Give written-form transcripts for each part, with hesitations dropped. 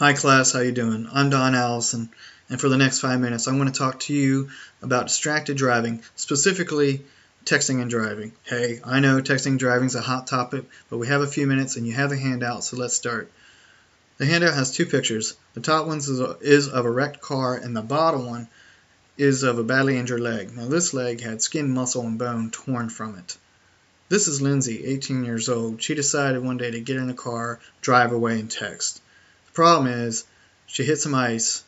Hi class, how you doing? I'm Don Allison, and for the next 5 minutes I'm going to talk to you about distracted driving, specifically texting and driving. Hey, I know texting and driving is a hot topic, but we have a few minutes and you have the handout, so let's start. The handout has two pictures. The top one is of a wrecked car, and the bottom one is of a badly injured leg. Now this leg had skin, muscle, and bone torn from it. This is Lindsay, 18 years old. She decided one day to get in a car, drive away, and text. The problem is she hit some ice,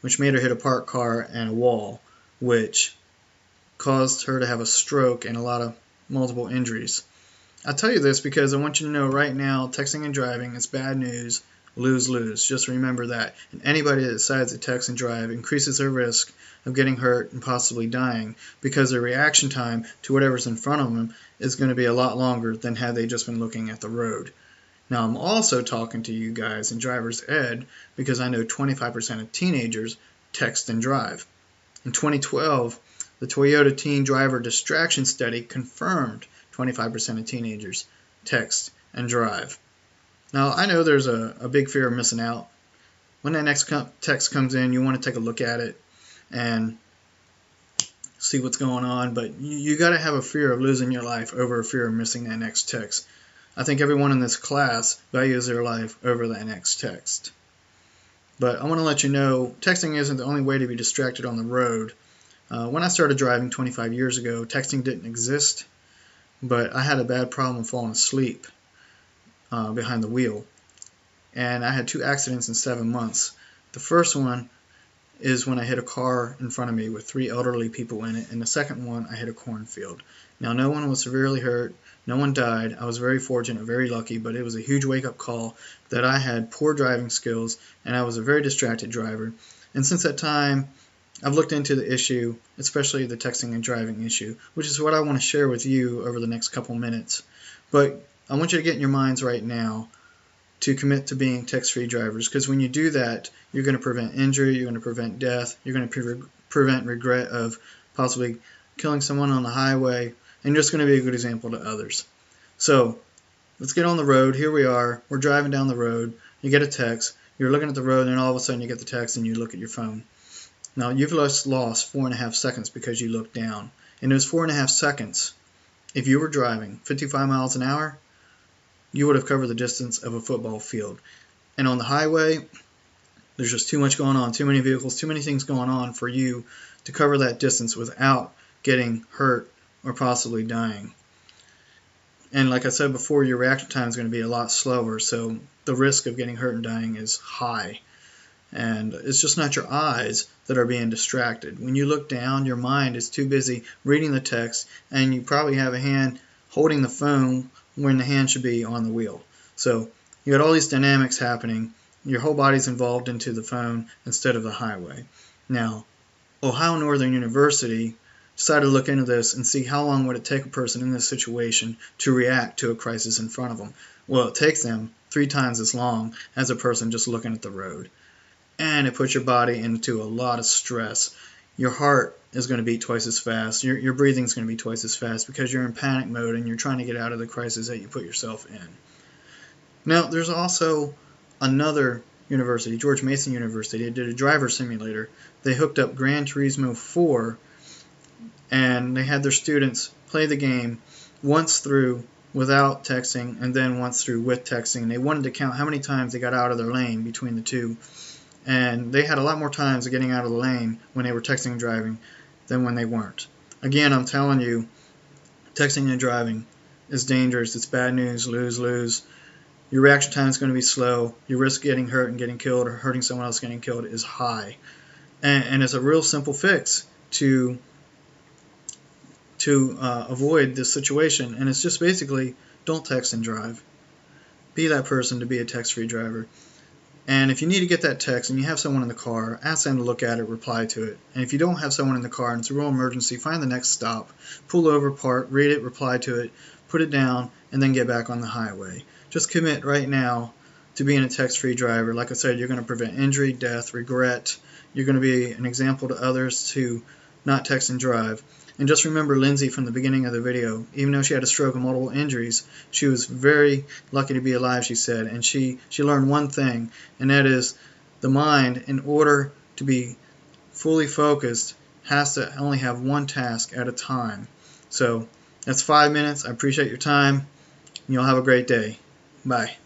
which made her hit a parked car and a wall, which caused her to have a stroke and a lot of multiple injuries. I tell you this because I want you to know right now, texting and driving is bad news, lose-lose. Just remember that. And anybody that decides to text and drive increases their risk of getting hurt and possibly dying because their reaction time to whatever's in front of them is going to be a lot longer than had they just been looking at the road. Now, I'm also talking to you guys in driver's ed because I know 25% of teenagers text and drive. In 2012, the Toyota Teen Driver Distraction Study confirmed 25% of teenagers text and drive. Now, I know there's a big fear of missing out. When that next text comes in, you want to take a look at it and see what's going on, but you got to have a fear of losing your life over a fear of missing that next text. I think everyone in this class values their life over that next text. But I want to let you know, texting isn't the only way to be distracted on the road. When I started driving 25 years ago, texting didn't exist, but I had a bad problem falling asleep behind the wheel. And I had 2 accidents in 7 months. The first one is when I hit a car in front of me with 3 elderly people in it, and the second one I hit a cornfield. Now, no one was severely hurt, no one died. I was very fortunate, very lucky, but it was a huge wake-up call that I had poor driving skills and I was a very distracted driver. And since that time, I've looked into the issue, especially the texting and driving issue, which is what I want to share with you over the next couple minutes. But I want you to get in your minds right now to commit to being text-free drivers, because when you do that, you're going to prevent injury, you're going to prevent death, you're going to prevent regret of possibly killing someone on the highway, and you're just going to be a good example to others. So let's get on the road. Here we are. We're driving down the road. You get a text. You're looking at the road, and all of a sudden you get the text and you look at your phone. Now, you've lost 4.5 seconds because you looked down. In those 4.5 seconds, if you were driving 55 miles an hour, you would have covered the distance of a football field. And on the highway, there's just too much going on, too many vehicles, too many things going on for you to cover that distance without getting hurt or possibly dying. And like I said before, your reaction time is going to be a lot slower, so the risk of getting hurt and dying is high. And it's just not your eyes that are being distracted. When you look down, your mind is too busy reading the text, and you probably have a hand holding the phone when the hand should be on the wheel. So you got all these dynamics happening. Your whole body's involved into the phone instead of the highway. Now, Ohio Northern University decided to look into this and see how long would it take a person in this situation to react to a crisis in front of them. Well, it takes them 3 times as long as a person just looking at the road. And it puts your body into a lot of stress. Your heart is going to beat twice as fast. Your breathing is going to be twice as fast because you're in panic mode and you're trying to get out of the crisis that you put yourself in. Now, there's also another university, George Mason University. They did a driver simulator. They hooked up Gran Turismo 4 and they had their students play the game once through without texting and then once through with texting. And they wanted to count how many times they got out of their lane between the two. And they had a lot more times of getting out of the lane when they were texting and driving than when they weren't. Again, I'm telling you, texting and driving is dangerous. It's bad news, lose-lose. Your reaction time is going to be slow. Your risk of getting hurt and getting killed or hurting someone else getting killed is high. And it's a real simple fix to avoid this situation. And it's just basically don't text and drive. Be that person to be a text-free driver. And if you need to get that text and you have someone in the car, ask them to look at it, reply to it. And if you don't have someone in the car and it's a real emergency, find the next stop, pull over, park, read it, reply to it, put it down, and then get back on the highway. Just commit right now to being a text-free driver. Like I said, you're going to prevent injury, death, regret. You're going to be an example to others to not text and drive. And just remember Lindsay from the beginning of the video. Even though she had a stroke and multiple injuries, she was very lucky to be alive, she said. And she learned one thing, and that is The mind, in order to be fully focused, has to only have one task at a time. So that's 5 minutes. I appreciate your time. You'll have a great day. Bye.